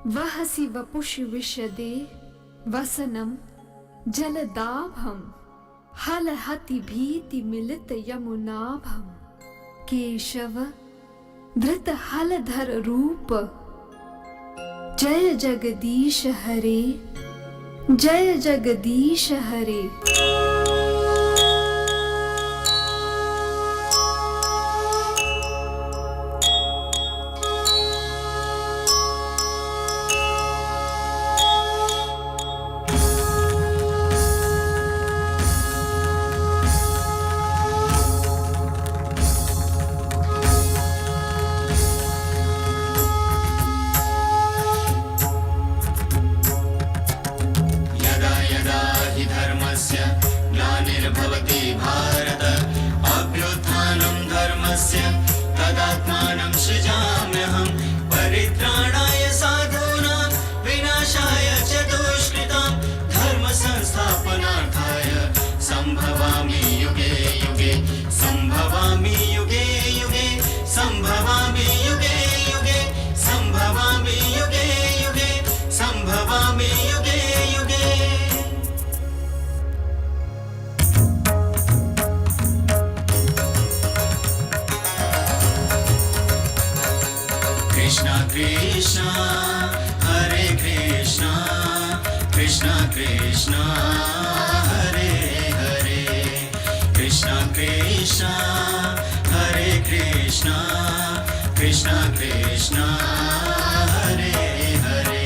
वहसि वपुषि विशदे वसनं जलदाभं हलहति भीति मिलित यमुनाभं केशव धृत हलधर रूप। जय जगदीश हरे, जय जगदीश हरे। ग्लानिर्भवति भारत अभ्युत्थानं धर्मस्य तदात्मानं सृजाम्यहं परित्राणाय साधूनां विनाशाय च दुष्कृतां धर्म संस्थापनार्थाय संभवामि युगे युगे संभवामि युगे युगे संभवामि युगे युगे संभवामि युगे युगे संभवामि युगे युगे। Krishna Krishna Hare Krishna Krishna Krishna Hare Hare Krishna Krishna Hare Krishna Krishna Krishna Hare Hare।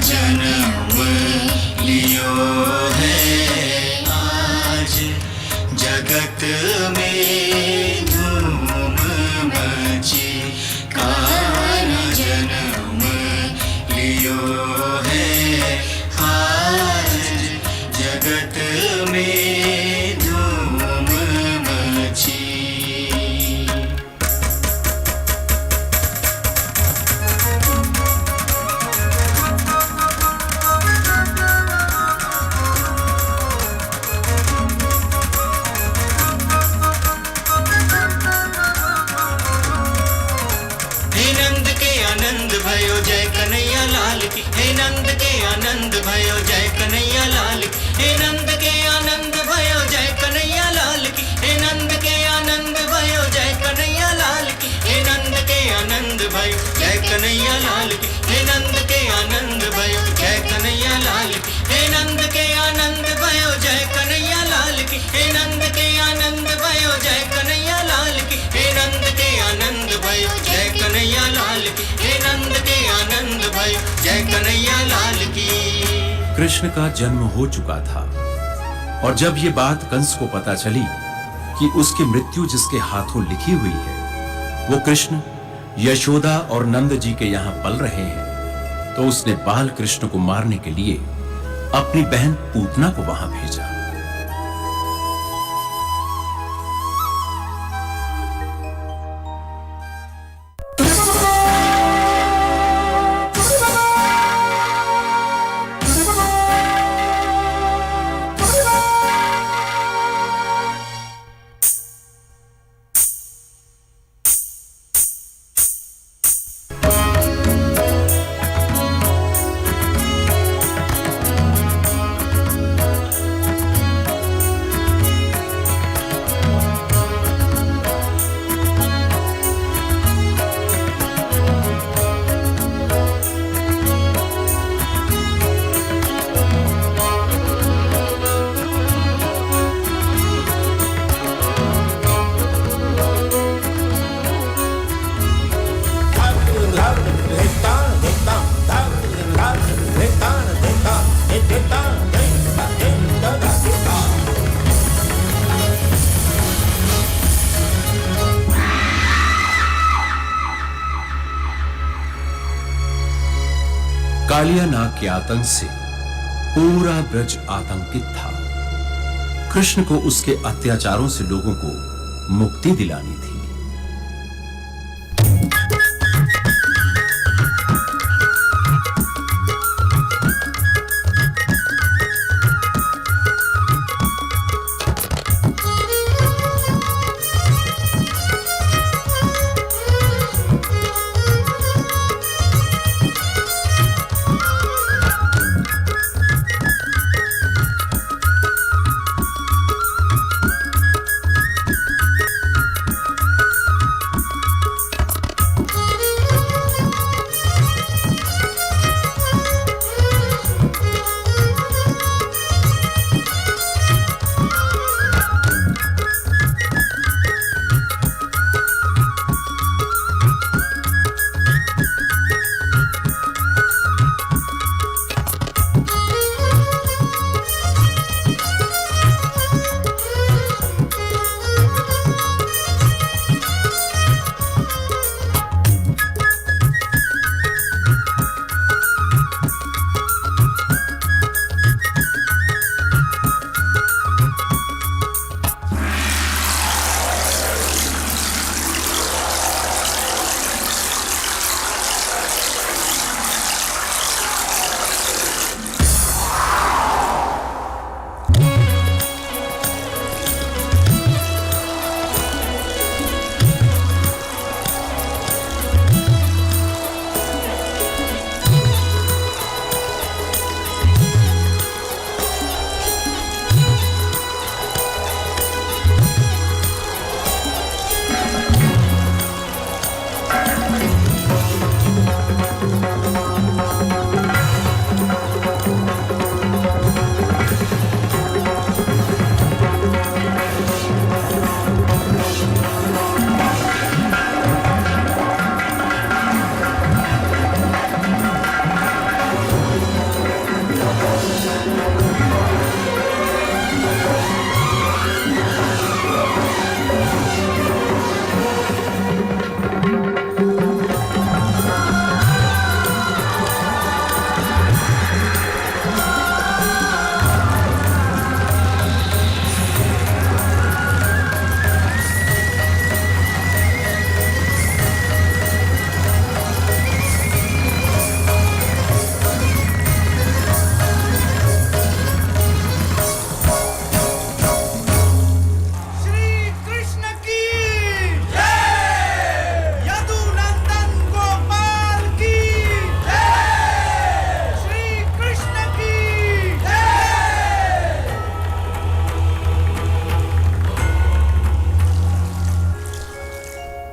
जन्म लियो है आज जगत में धूम मची। कान्हा जन्म लियो है आज जगत में धूम मची। आनंद भयो जय कन्हैया लाल की, हे नंद के आनंद भयो जय कन्हैया लाल की, हे नंद के आनंद भयो जय कन्हैया लाल की, हे नंद के आनंद भयो जय कन्हैया लाल की, हे नंद के आनंद भयो जय कन्हैया लाल की, हे नंद के आनंद भयो जय कन्हैया लाल की, हे नंद के आनंद भयो जय कन्हैया लाल की, हे नंद के आनंद भयो जय कन्हैया लाल की, हे नंद के आनंद भयो जय कन्हैया लाल की, हे नंद के आनंद भयो जय कन्हैया लाल की। कृष्ण का जन्म हो चुका था और जब ये बात कंस को पता चली कि उसकी मृत्यु जिसके हाथों लिखी हुई है वो कृष्ण यशोदा और नंद जी के यहाँ पल रहे हैं, तो उसने बाल कृष्ण को मारने के लिए अपनी बहन पूतना को वहां भेजा। कालिया नाग के आतंक से पूरा ब्रज आतंकित था। कृष्ण को उसके अत्याचारों से लोगों को मुक्ति दिलानी थी।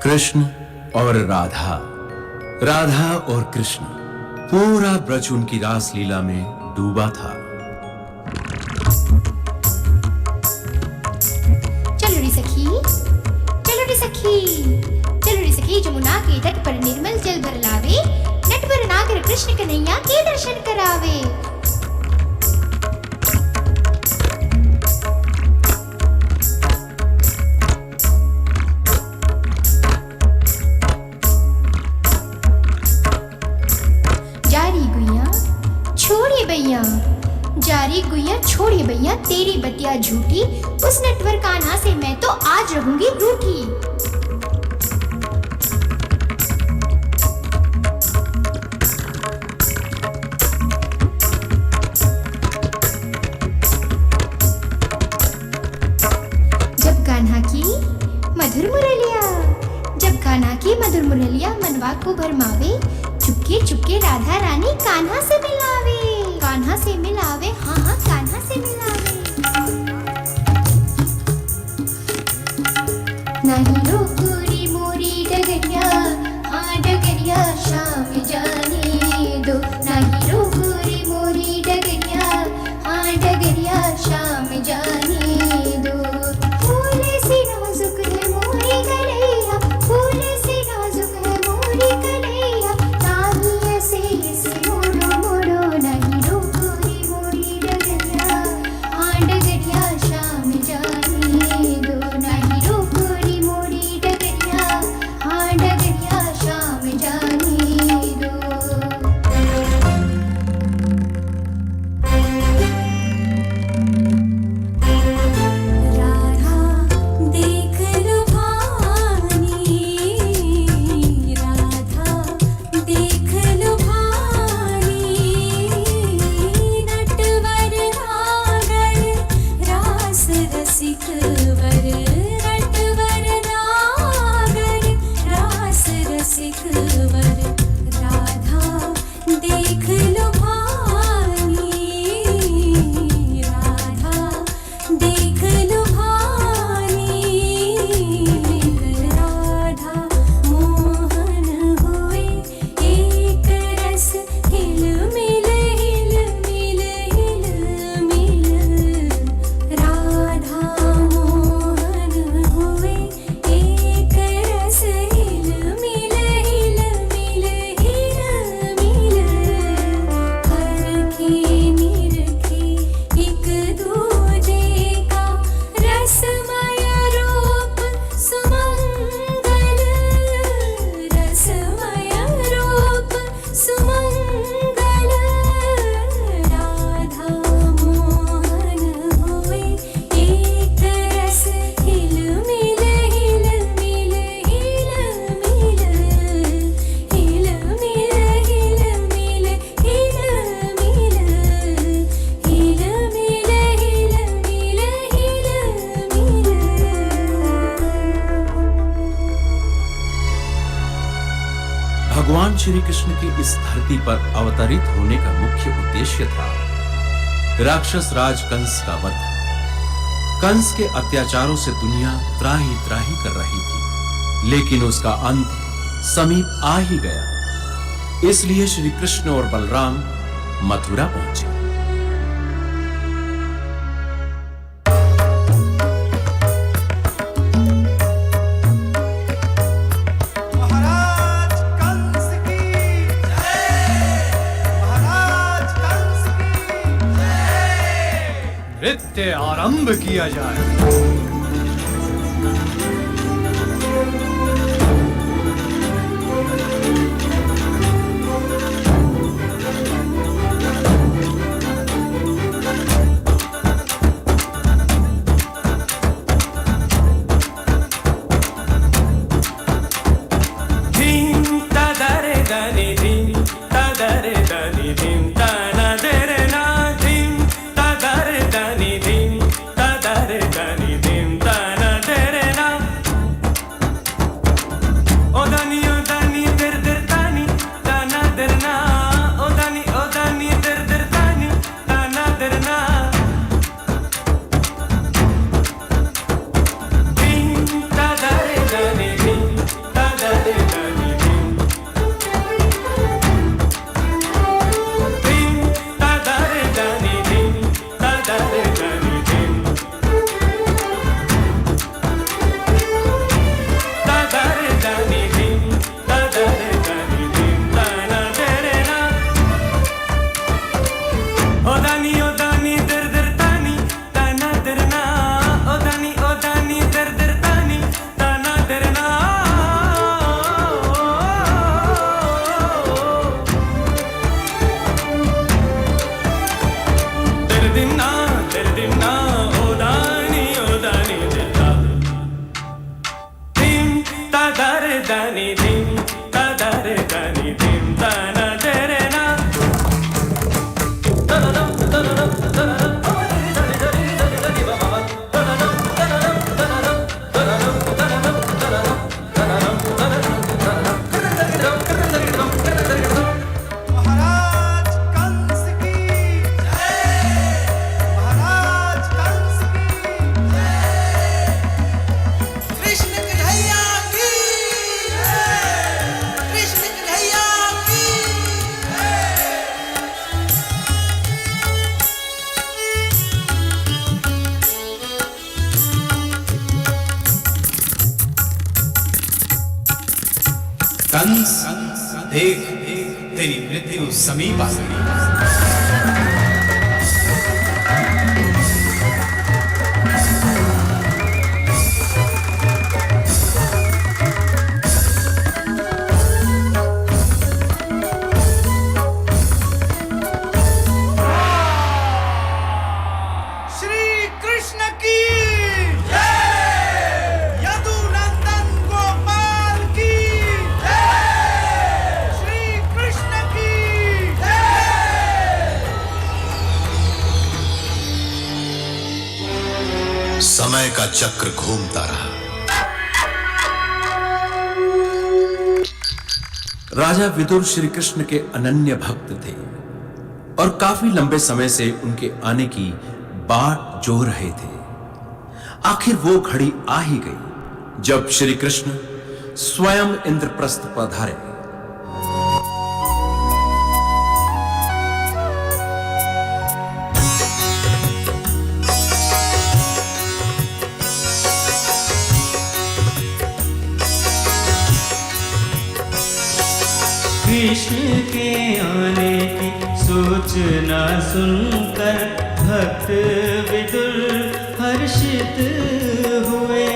कृष्ण और राधा, राधा और कृष्ण, पूरा ब्रज उनकी रास लीला में डूबा था। चलो रे सखी, चलो रे सखी, चलो रे सखी, जमुना के तट पर निर्मल जल भर लावे, नट पर नागर कृष्ण कन्हैया के दर्शन करावे। जारी गुइया छोड़िए भैया तेरी बतिया झूठी, उस नटवर कान्हा से मैं तो आज रहूंगी रूठी। जब कान्हा की मधुर मुरलिया, जब कान्हा की मधुर मुरलिया मनवा को भरमावे, चुपके चुपके राधा रानी कान्हा से मिलावे, कान्हा से मिलावे, हाँ हाँ कान्हा से मिलावे। नहीं रोकुरी मोरी डगरिया, हाँ डगरिया शाम जाने दो, नहीं रोकुरी मोरी डगरिया, हाँ डगरिया शाम जाने दो। फूल सी नाजुक है मोरी कलैया, फूल सी नाजुक है मोरी कलैया, ताही ऐसे ऐसे मोड़ो मोड़ो, नहीं रोकुरी मोरी डगरिया, हाँ डगरिया शाम जाने दो, नहीं रोकुरी मोरी डगरिया, हाँ डगरिया शाम जाने दो। भगवान श्री कृष्ण के इस धरती पर अवतरित होने का मुख्य उद्देश्य था राक्षस राज कंस का वध। कंस के अत्याचारों से दुनिया त्राही त्राही कर रही थी, लेकिन उसका अंत समीप आ ही गया। इसलिए श्री कृष्ण और बलराम मथुरा पहुंचे। नृत्य आरंभ किया जाए। कंस, देख तेरी मृत्यु समीप आ गई। समय का चक्र घूमता रहा। राजा विदुर श्री कृष्ण के अनन्य भक्त थे और काफी लंबे समय से उनके आने की बाट जो रहे थे। आखिर वो घड़ी आ ही गई जब श्री कृष्ण स्वयं इंद्रप्रस्थ पधारे। कृष्ण के आने की सूचना सुनकर भक्त विदुर हर्षित हुए।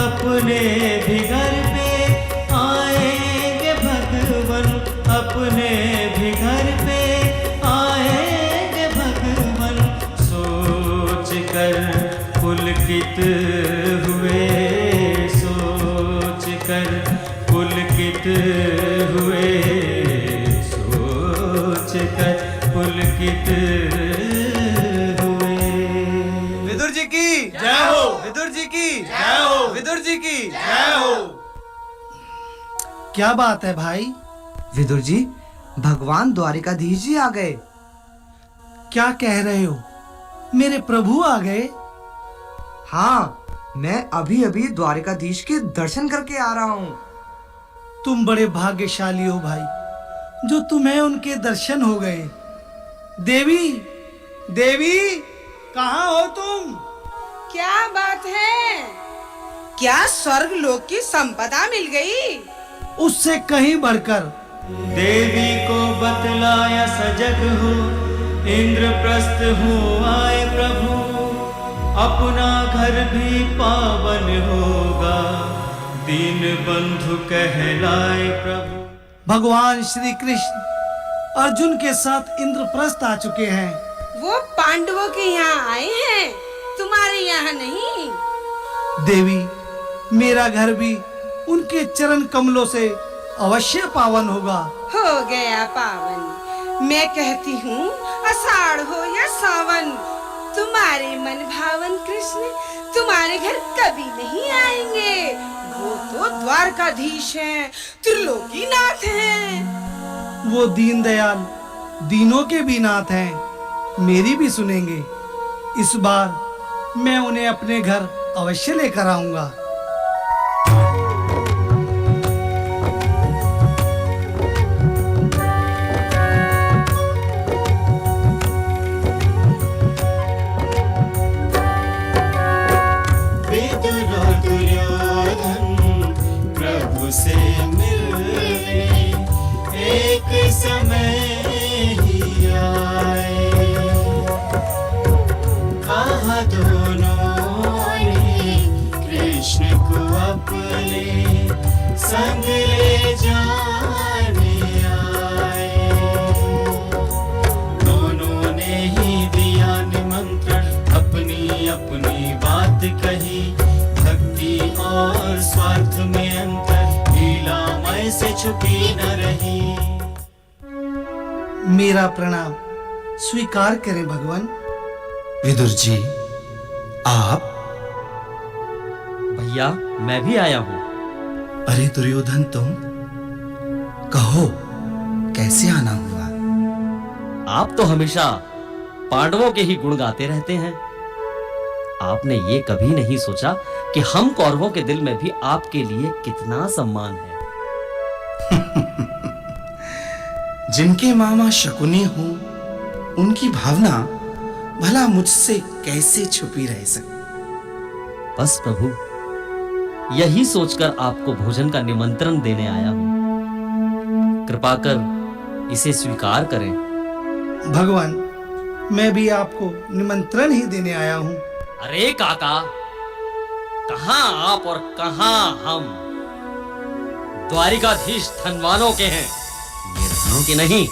अपने भी घर पे आएंगे भगवन, अपने भी घर पे आएंगे भगवन, सोच कर पुलकित हुए, सोच कर पुलकित हुए, सोच कर पुलकित हुए। विदुर जी की जय हो, विदुर जी की जय हो, विदुर जी की जय हो। क्या बात है भाई, विदुर जी, भगवान द्वारिकाधीश जी आ गए। क्या कह रहे हो? मेरे प्रभु आ गए? हाँ, मैं अभी अभी द्वारिकाधीश के दर्शन करके आ रहा हूँ। तुम बड़े भाग्यशाली हो भाई, जो तुम्हें उनके दर्शन हो गए। देवी, देवी, कहाँ हो तुम? क्या बात है? क्या स्वर्ग लोक की संपदा मिल गई? उससे कहीं बढ़कर देवी को बतलाया सजग हो, इंद्रप्रस्थ हो आए प्रभु, अपना घर भी पावन होगा, दीन बंधु कहलाए प्रभु। भगवान श्री कृष्ण अर्जुन के साथ इंद्रप्रस्थ आ चुके हैं। वो पांडवों के यहाँ आए हैं, तुम्हारे यहाँ नहीं। देवी, मेरा घर भी उनके चरण कमलों से अवश्य पावन होगा। हो गया पावन। मैं कहती हूँ आषाढ़ हो या सावन, तुम्हारे मन भावन कृष्ण तुम्हारे घर कभी नहीं आएंगे। वो तो द्वारकाधीश हैं, त्रिलोकीनाथ हैं। वो दीन दयाल दीनों के भी नाथ हैं, मेरी भी सुनेंगे। इस बार मैं उन्हें अपने घर अवश्य लेकर आऊंगा। विदुर और दुर्योधन प्रभु से मिलने एक समय ही आए, कहा दोनों ने कृष्ण को अपने संग ले जाने आए। दोनों ने ही दिया निमंत्रण, अपनी अपनी बात कही, भक्ति और स्वार्थ में अंतर लीलामय से छुपी न रही। मेरा प्रणाम स्वीकार करें भगवान। विदुर जी, आप? भैया, मैं भी आया हूँ। अरे दुर्योधन, तुम कहो कैसे आना हुआ? आप तो हमेशा पांडवों के ही गुण गाते रहते हैं। आपने ये कभी नहीं सोचा कि हम कौरवों के दिल में भी आपके लिए कितना सम्मान है। जिनके मामा शकुनी हो, उनकी भावना भला मुझसे कैसे छुपी रह सकती? बस प्रभु, यही सोचकर आपको भोजन का निमंत्रण देने आया हूं। कृपा कर इसे स्वीकार करें। भगवान, मैं भी आपको निमंत्रण ही देने आया हूँ। अरे काका, कहां आप और कहां हम? द्वारिकाधीश धनवानों के हैं, निर्धनों के नहीं।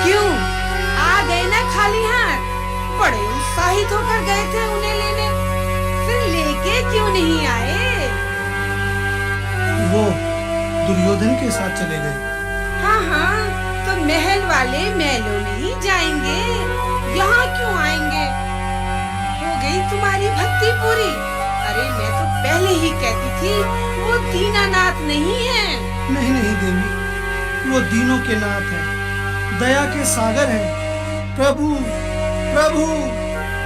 क्यों आ गए ना खाली हाथ? बड़े उत्साहित होकर गए थे उन्हें लेने, फिर लेके क्यों नहीं आए? वो दुर्योधन के साथ चले गए। हाँ हाँ, तो महल वाले महलों में ही जाएंगे, यहाँ क्यों आएंगे? हो गई तुम्हारी भक्ति पूरी? अरे मैं तो पहले ही कहती थी वो दीनानाथ नहीं है। नहीं नहीं देवी, वो दीनों के नाथ हैं, दया के सागर हैं। प्रभु प्रभु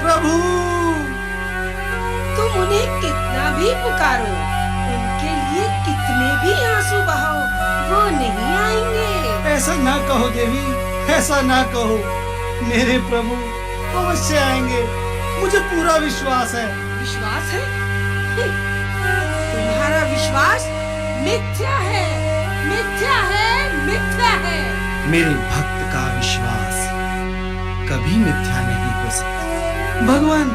प्रभु। तुम उन्हें कितना भी पुकारो, उनके लिए कितने भी आंसू बहाओ, वो नहीं आएंगे। ऐसा ना कहो देवी, ऐसा ना कहो। मेरे प्रभु अवश्य आएंगे, मुझे पूरा विश्वास है। विश्वास है? तुम्हारा विश्वास मिथ्या है, मिथ्या है, मिथ्या है। मेरे भक्त का विश्वास कभी मिथ्या नहीं हो सकता। भगवान,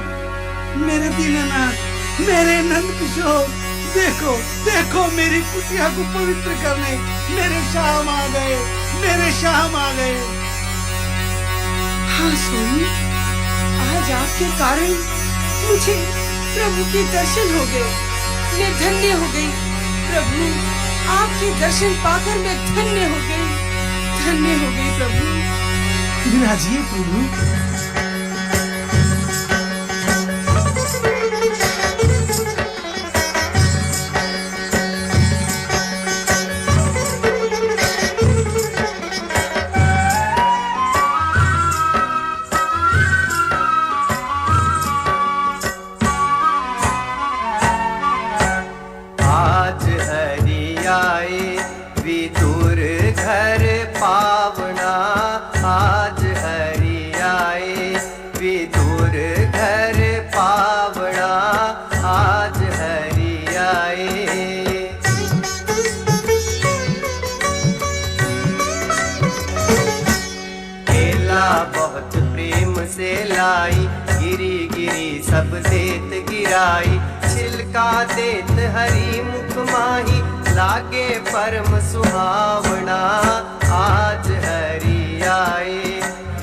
मेरे दीननाथ, मेरे नंद किशोर, देखो देखो मेरी कुटिया को पवित्र करने मेरे श्याम आ गए, मेरे श्याम आ गए। हाँ स्वामी, आज आपके कारण मुझे प्रभु के दर्शन हो गए, मैं धन्य हो गई। प्रभु आपके दर्शन पाकर मैं धन्य हो गई प्रभु। विराजिए प्रभु। सब देत गिराई, छिलका देत हरी मुख माही, लागे परम सुहावना। आज हरि आए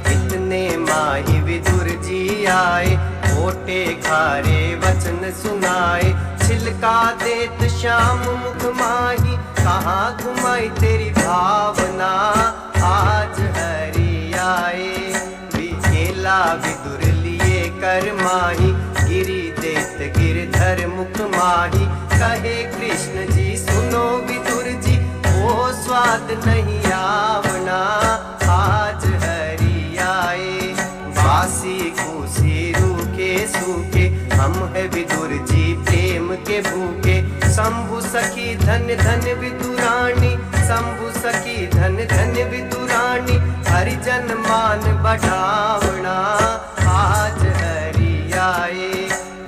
इतने माही विदुर जी आए, ओटे खारे वचन सुनाए, छिलका देत श्याम मुख माही, कहाँ घुमाई तेरी भावना। आज हरि आए विकेला विदुर कर माही, गिरी देत गिरधर मुख माही, कहे कृष्ण जी सुनो विदुर जी, वो स्वाद नहीं आवना। आज हरि आए बासी खूसी रूखे सूखे, हम है विदुर जी प्रेम के भूखे। शंभु सखी धन धन विदुरानी, शंभु सखी धन धन विदुरानी, हरिजन मान बढ़ावना। आज हरि आए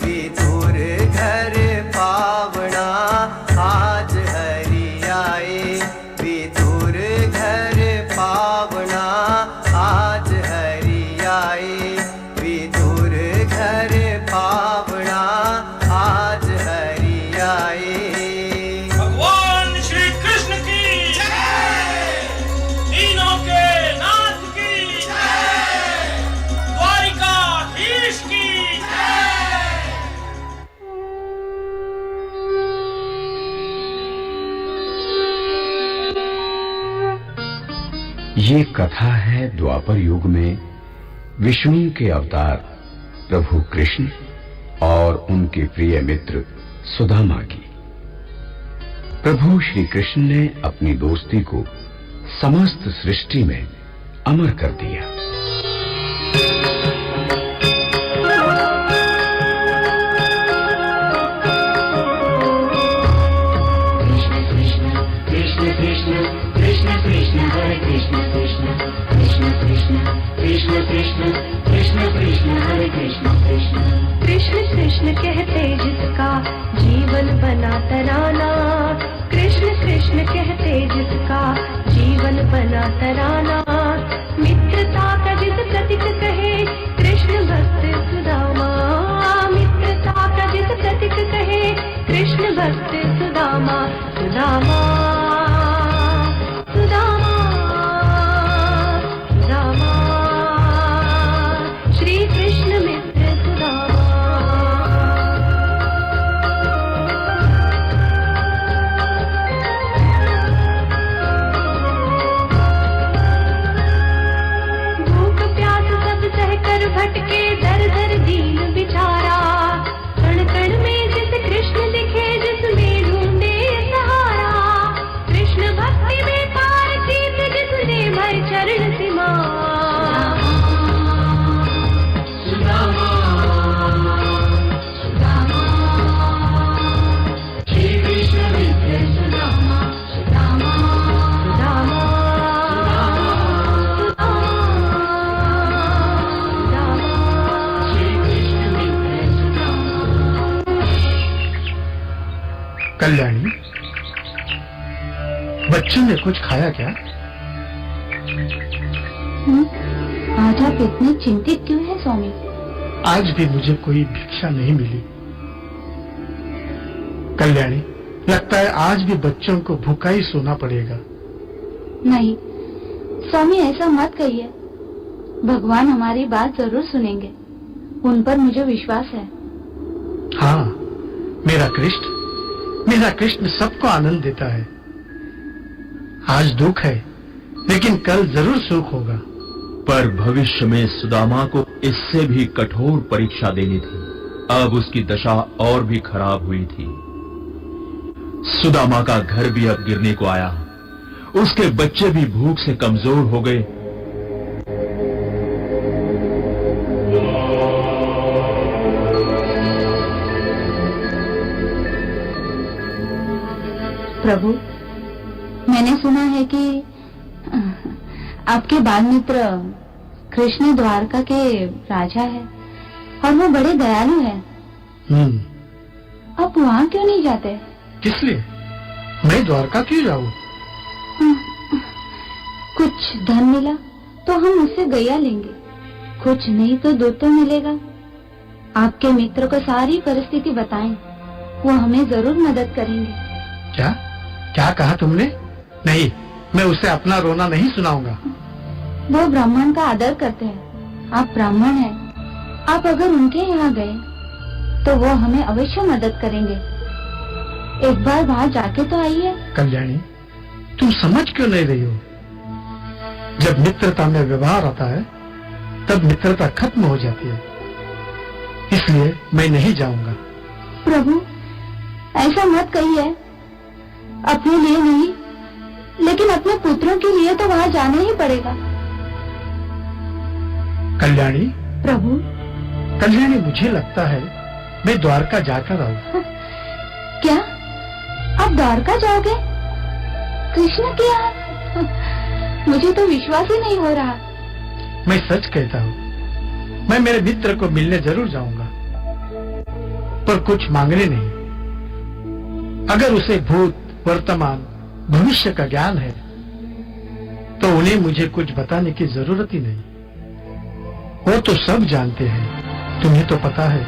विदुर घर पावना। आज हरि आए विदुर घर पावना। आज हरि आए विदुर घर पावना। आज हरि आए। भगवान श्री कृष्ण की जय, तीनों के नाथ की जय, द्वारिकाधीश की जय। ये कथा है द्वापर युग में विष्णु के अवतार प्रभु कृष्ण और उनके प्रिय मित्र सुदामा की। प्रभु श्री कृष्ण ने अपनी दोस्ती को समस्त सृष्टि में अमर कर दिया। कृष्ण कृष्ण कहते जिसका जीवन बना तराना, कृष्ण कृष्ण कहते जिसका जीवन बना तराना। मित्रता का जिस प्रतीक कहे कृष्ण भक्त सुदामा, मित्रता का जिस प्रतीक कहे कृष्ण भक्त सुदामा। सुदामा सुदामा सुदामा, श्री कृष्ण मित्र सुदामा। भूख प्यास सब सहकर भटके दर दर दीन बिचारा, कण कण में जिस कृष्ण दिखे जिसमें ढूंढे सहारा। कृष्ण भक्ति में पार जीत जिसने भर चरण सीमा। सुदामा सुदामा, श्री कृष्ण मित्र सुदामा। सुदामा सुदामा सुदामा, श्री कृष्ण मित्र सुदामा। कल्याणी, बच्चों ने कुछ खाया क्या? आज आप इतने चिंतित क्यों हैं स्वामी? आज भी मुझे कोई भिक्षा नहीं मिली। कल्याणी, लगता है आज भी बच्चों को भूखा ही सोना पड़ेगा। नहीं स्वामी, ऐसा मत कहिए। भगवान हमारी बात जरूर सुनेंगे, उन पर मुझे विश्वास है। हाँ, मेरा कृष्ण सबको आनंद देता है। आज दुख है, लेकिन कल जरूर सुख होगा। पर भविष्य में सुदामा को इससे भी कठोर परीक्षा देनी थी। अब उसकी दशा और भी खराब हुई थी। सुदामा का घर भी अब गिरने को आया, उसके बच्चे भी भूख से कमजोर हो गए। प्रभु, मैंने सुना है कि आपके बाल मित्र कृष्ण द्वारका के राजा है और वो बड़े दयालु है। आप वहाँ क्यों नहीं जाते? किस लिए? मैं द्वारका क्यों जाऊँ? कुछ धन मिला तो हम उससे गैया लेंगे, कुछ नहीं तो दूध तो मिलेगा। आपके मित्र को सारी परिस्थिति बताएं, वो हमें जरूर मदद करेंगे। क्या क्या कहा तुमने? नहीं, मैं उसे अपना रोना नहीं सुनाऊंगा। वो ब्राह्मण का आदर करते हैं, आप ब्राह्मण हैं। आप अगर उनके यहाँ गए तो वो हमें अवश्य मदद करेंगे। एक बार वहाँ जाके तो आइए। कल्याणी, तुम समझ क्यों नहीं रही हो? जब मित्रता में व्यवहार आता है तब मित्रता खत्म हो जाती है, इसलिए मैं नहीं जाऊंगा। प्रभु, ऐसा मत कहिए। अपने लिए नहीं, लेकिन अपने पुत्रों के लिए तो वहाँ जाना ही पड़ेगा। कल्याणी। प्रभु। कल्याणी, मुझे लगता है मैं द्वारका जाकर आऊँ। क्या आप द्वारका जाओगे? कृष्ण के यहाँ? मुझे तो विश्वास ही नहीं हो रहा। मैं सच कहता हूँ, मैं मेरे मित्र को मिलने जरूर जाऊंगा, पर कुछ मांगने नहीं। अगर उसे भूत, वर्तमान, भविष्य का ज्ञान है तो उन्हें मुझे कुछ बताने की जरूरत ही नहीं। वो तो सब जानते हैं। तुम्हें तो पता है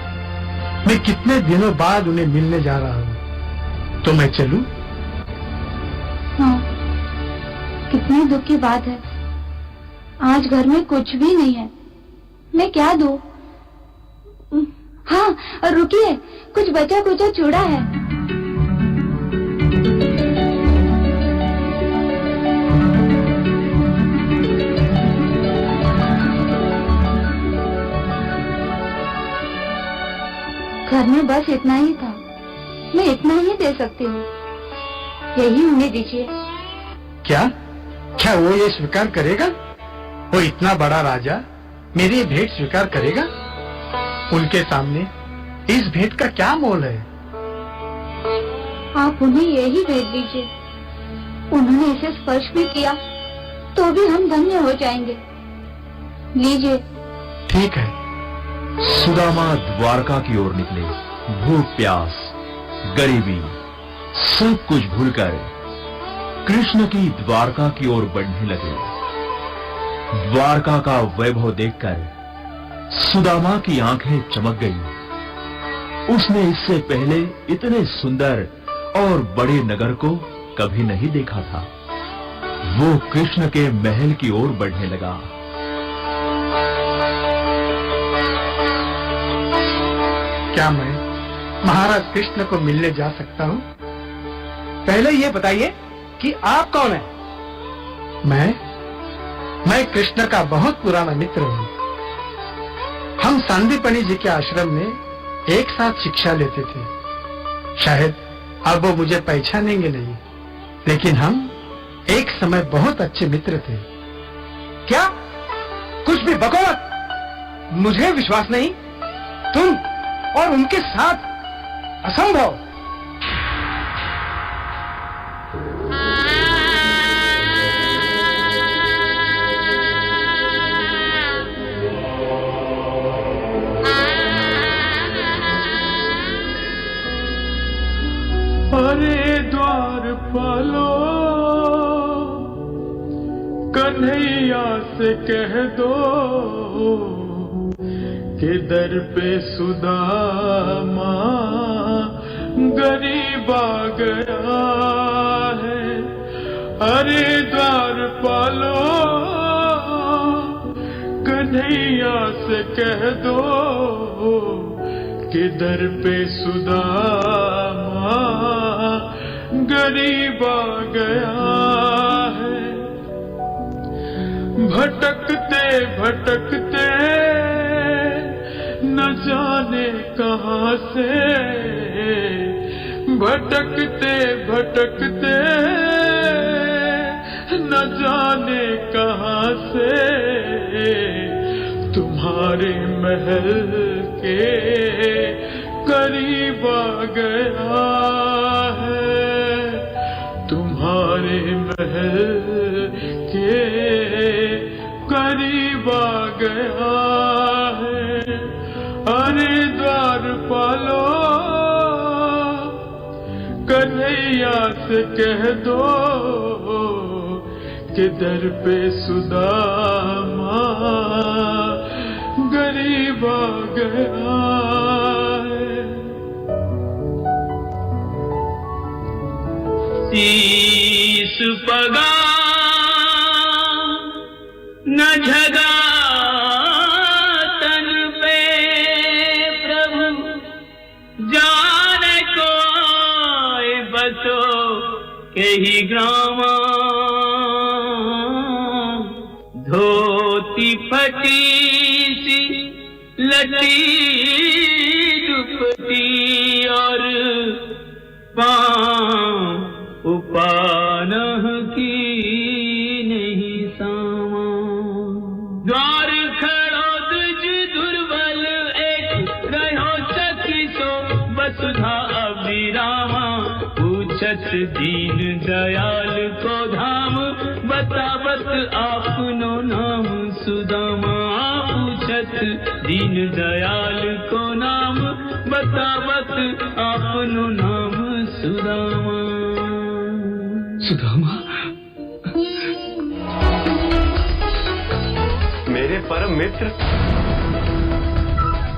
मैं कितने दिनों बाद उन्हें मिलने जा रहा हूँ। तो मैं चलूं? हाँ, कितनी दुख की बात है। आज घर में कुछ भी नहीं है, मैं क्या दूं? हाँ, रुकिए, कुछ बचा कुचा चूड़ा है। घर में बस इतना ही था, मैं इतना ही दे सकती हूँ, यही उन्हें दीजिए। क्या क्या वो ये स्वीकार करेगा? वो इतना बड़ा राजा मेरी ये भेंट स्वीकार करेगा? उनके सामने इस भेंट का क्या मोल है? आप उन्हें यही भेंट दीजिए। उन्होंने इसे स्पर्श भी किया तो भी हम धन्य हो जाएंगे। लीजिए। ठीक है। सुदामा द्वारका की ओर निकले। भूख प्यास, गरीबी, सब कुछ भूलकर कृष्ण की द्वारका की ओर बढ़ने लगे। द्वारका का वैभव देखकर सुदामा की आंखें चमक गईं। उसने इससे पहले इतने सुंदर और बड़े नगर को कभी नहीं देखा था। वो कृष्ण के महल की ओर बढ़ने लगा। क्या मैं महाराज कृष्ण को मिलने जा सकता हूँ? पहले ये बताइए कि आप कौन हैं? मैं कृष्ण का बहुत पुराना मित्र हूँ। हम सांदीपनि जी के आश्रम में एक साथ शिक्षा लेते थे। शायद अब वो मुझे पहचानेंगे नहीं, लेकिन हम एक समय बहुत अच्छे मित्र थे। क्या? कुछ भी बको मत। मुझे विश्वास नहीं। तुम और उनके साथ? असंभव। अरे द्वारपालो, कन्हैया से कह दो कि दर पे सुदामा गरीब आ गया है। अरे द्वारपालो, कन्हैया से कह दो कि दर पे सुदामा गरीब आ गया भटकते भटकते न जाने कहां से, भटकते भटकते न जाने कहां से तुम्हारे महल के करीब आ गया है, तुम्हारे महल के करीब आ गया है। अरे द्वारपालो कन्हैया से कह दो कि दर पे सुदामा गरीब आ गया है। शीश पगा न झगा तन पे प्रभु, जाने को बसो यही ग्रामा, धोती फटी सी लटी दुपटी और पाँव उपानह की नहीं सामा। द्वार खड़ो दुज दुर्बल एक रहो सखी सो वसुधा अभिरामा, पूछत दीन दयाल को धाम, बतावत आपनो नाम सुदामा। पूछत दीन दयाल को नाम, बतावत आपनो नाम सुदामा। सुदामा, मेरे परम मित्र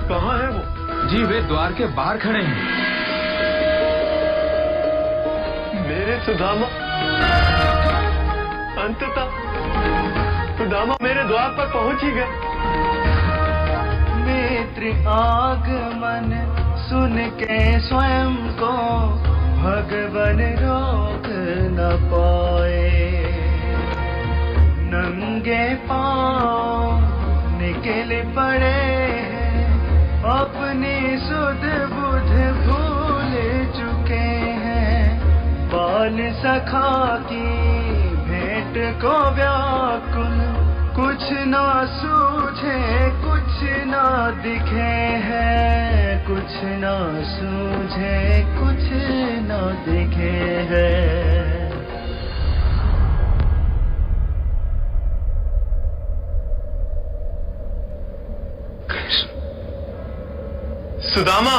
कहाँ है वो? जी वे द्वार के बाहर खड़े हैं। मेरे सुदामा, अंततः सुदामा मेरे द्वार पर पहुंच ही गए। मित्र आगमन सुन के स्वयं को भगवन रोक न पाए, नंगे पांव निकल पड़े अपनी सुध बुध भूल चुके हैं। बाल सखा की भेंट को व्याकुल कुछ ना सूझे कुछ ना दिखे हैं, कुछ ना सूझे कुछ ना दिखे हैं। सुदामा,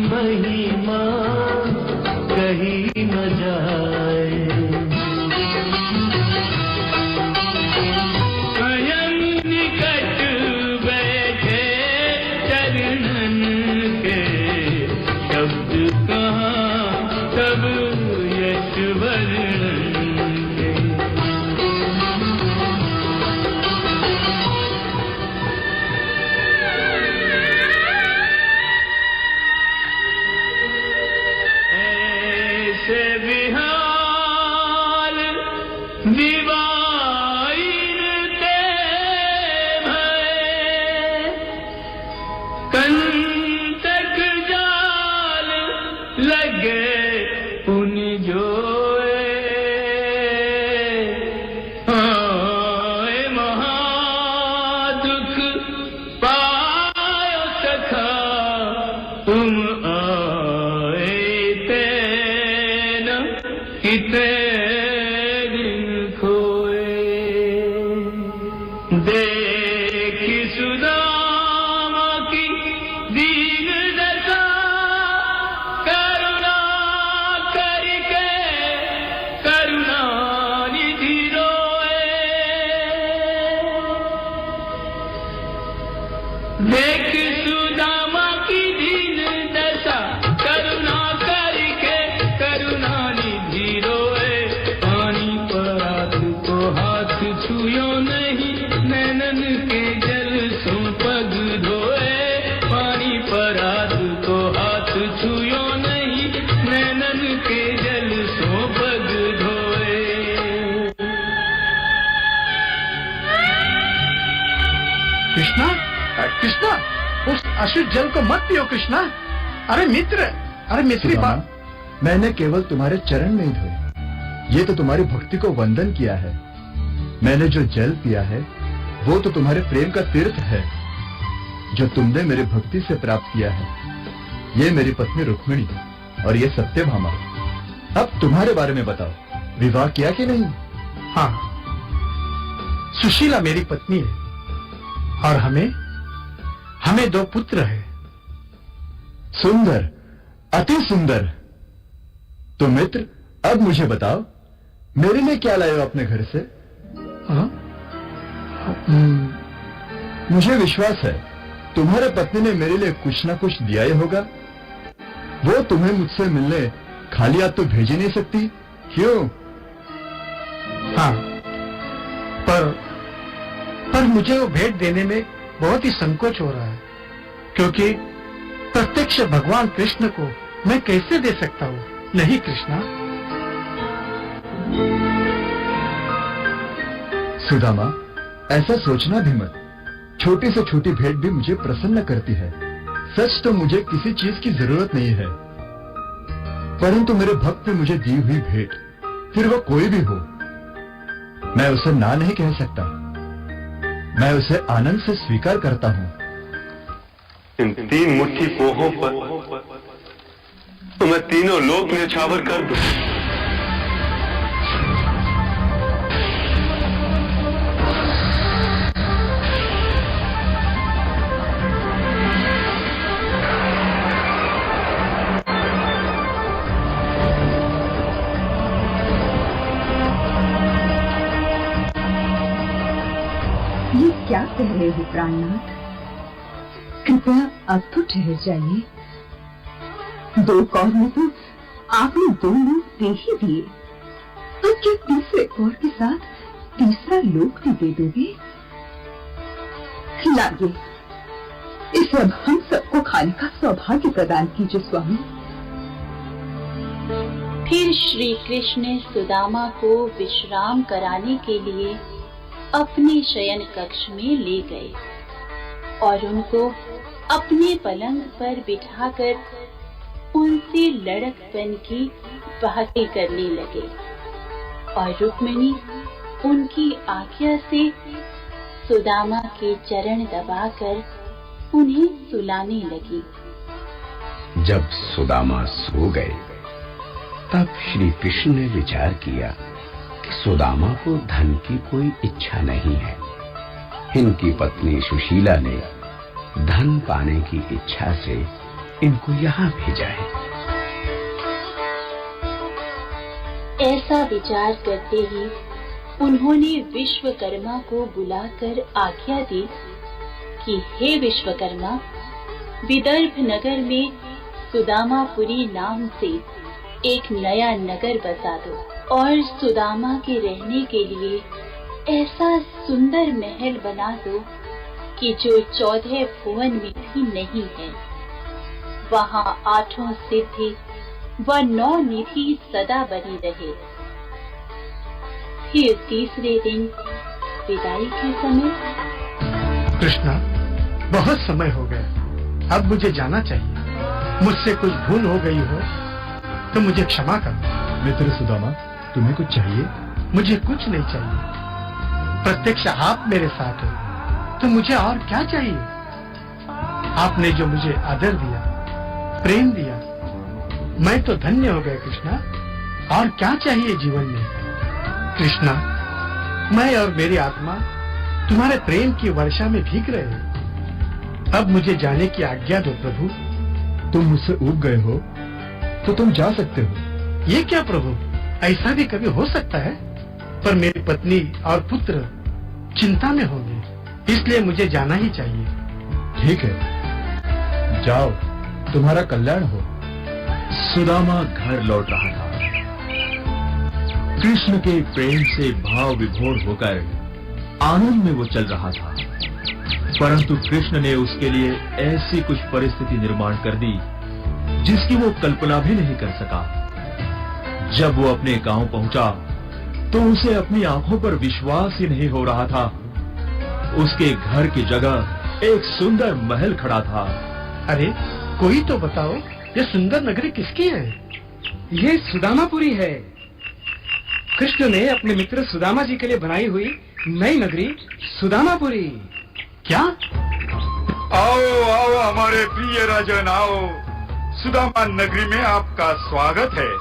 महिमा कहीं न जाए। लगे उन जोए महादुख पायो सखा तुम आए तेन किते दिन खोए देख सुदामा की दीन दशा करुणा करके करुणा निधि रोए देख सुदामा की दीन दशा करुणा करके करुणा निधि रोए पानी पर हाथ को हाथ छुयो नहीं नैनन के जल सो पग धोए पानी पर हाथ को हाथ छुयो नहीं नैनन के जल सो पग धोए कृष्णा, कृष्णा, उस अशुद्ध जल को मत पियो कृष्णा। अरे मित्र, अरे मित्री बात, मैंने केवल तुम्हारे चरण में ही धोए। ये तो तुम्हारी भक्ति को वंदन किया है। मैंने जो जल पिया है वो तो तुम्हारे प्रेम का तीर्थ है जो तुमने मेरी भक्ति से प्राप्त किया है। ये मेरी पत्नी रुक्मिणी और ये सत्यभामा। अब तुम्हारे बारे में बताओ, विवाह किया कि नहीं? हाँ, सुशीला मेरी पत्नी है और हमें 2 पुत्र है। सुंदर, अति सुंदर। तो मित्र, अब मुझे बताओ, मेरे लिए क्या लाए हो अपने घर से? हाँ? मुझे विश्वास है तुम्हारे पत्नी ने मेरे लिए कुछ ना कुछ दिया ही होगा। वो तुम्हें मुझसे मिलने खाली हाथ तो भेज ही नहीं सकती, क्यों? हाँ, पर मुझे वो भेंट देने में बहुत ही संकोच हो रहा है, क्योंकि प्रत्यक्ष भगवान कृष्ण को मैं कैसे दे सकता हूँ? नहीं कृष्णा। सुदामा, ऐसा सोचना भी मत। छोटी से छोटी भेंट भी मुझे प्रसन्न करती है। सच तो मुझे किसी चीज की जरूरत नहीं है, परंतु मेरे भक्त ने मुझे दी हुई भेंट, फिर वो कोई भी हो, मैं उसे ना नहीं कह सकता। मैं उसे आनंद से स्वीकार करता हूँ। इन 3 मुट्ठी पोहों पर तो मैं तीनों लोक न्यौछावर कर दूं। ये क्या कह रहे हो प्राणनाथ? कृपया अब तो ठहर जाइए। 2 कौर में तो आपने 2 लोग दे ही दिए, तो क्या तीसरे कौर के साथ तीसरा लोक भी दे दोगे? लाइए, इसे अब हम सबको खाने का सौभाग्य प्रदान कीजिए स्वामी। फिर श्री कृष्ण ने सुदामा को विश्राम कराने के लिए अपने शयन कक्ष में ले गए और उनको अपने पलंग पर बिठाकर उनसे लड़कपन की बातें करने लगे और रुक्मिणी उनकी आज्ञा से सुदामा के चरण दबाकर उन्हें सुलाने लगी। जब सुदामा सो गए तब श्री कृष्ण ने विचार किया कि सुदामा को धन की कोई इच्छा नहीं है। इनकी पत्नी सुशीला ने धन पाने की इच्छा से इनको यहाँ भेजा है। ऐसा विचार करते ही उन्होंने विश्वकर्मा को बुलाकर आज्ञा दी कि हे विश्वकर्मा, विदर्भ नगर में सुदामापुरी नाम से एक नया नगर बसा दो और सुदामा के रहने के लिए ऐसा सुंदर महल बना दो कि जो 14 भुवन में भी नहीं है। वहाँ 8 सिद्धि व 9 निधि सदा बनी रहे। फिर तीसरे दिन विदाई के समय। कृष्णा, बहुत समय हो गया, अब मुझे जाना चाहिए। मुझसे कुछ भूल हो गई हो तो मुझे क्षमा कर। मित्र सुदामा, तुम्हें कुछ चाहिए? मुझे कुछ नहीं चाहिए। प्रत्यक्ष आप मेरे साथ हो तो मुझे और क्या चाहिए? आपने जो मुझे आदर दिया, प्रेम दिया, मैं तो धन्य हो गया कृष्णा। और क्या चाहिए जीवन में? कृष्णा, मैं और मेरी आत्मा तुम्हारे प्रेम की वर्षा में भीग रहे हैं। अब मुझे जाने की आज्ञा दो प्रभु। तुम मुझसे ऊब गए हो तो तुम जा सकते हो। ये क्या प्रभु, ऐसा भी कभी हो सकता है? पर मेरी पत्नी और पुत्र चिंता में होंगे, इसलिए मुझे जाना ही चाहिए। ठीक है, जाओ, तुम्हारा कल्याण हो। सुदामा घर लौट रहा था। कृष्ण के प्रेम से भाव विभोर होकर आनंद में वो चल रहा था, परंतु कृष्ण ने उसके लिए ऐसी कुछ परिस्थिति निर्माण कर दी जिसकी वो कल्पना भी नहीं कर सका। जब वो अपने गांव पहुंचा तो उसे अपनी आंखों पर विश्वास ही नहीं हो रहा था। उसके घर की जगह एक सुंदर महल खड़ा था। अरे कोई तो बताओ, ये सुंदर नगरी किसकी है? ये सुदामापुरी है। कृष्ण ने अपने मित्र सुदामा जी के लिए बनाई हुई नई नगरी सुदामापुरी। क्या? आओ आओ हमारे प्रिय राजन, आओ, सुदामा नगरी में आपका स्वागत है।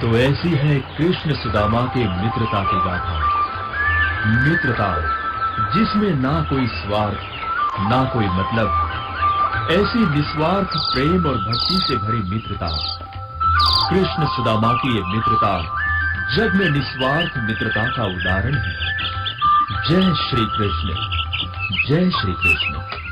तो ऐसी है कृष्ण सुदामा के मित्रता की गाथा। मित्रता जिसमें ना कोई स्वार्थ, ना कोई मतलब, ऐसी निस्वार्थ प्रेम और भक्ति से भरी मित्रता। कृष्ण सुदामा की ये मित्रता जग में निस्वार्थ मित्रता का उदाहरण है। जय श्री कृष्ण, जय श्री कृष्ण।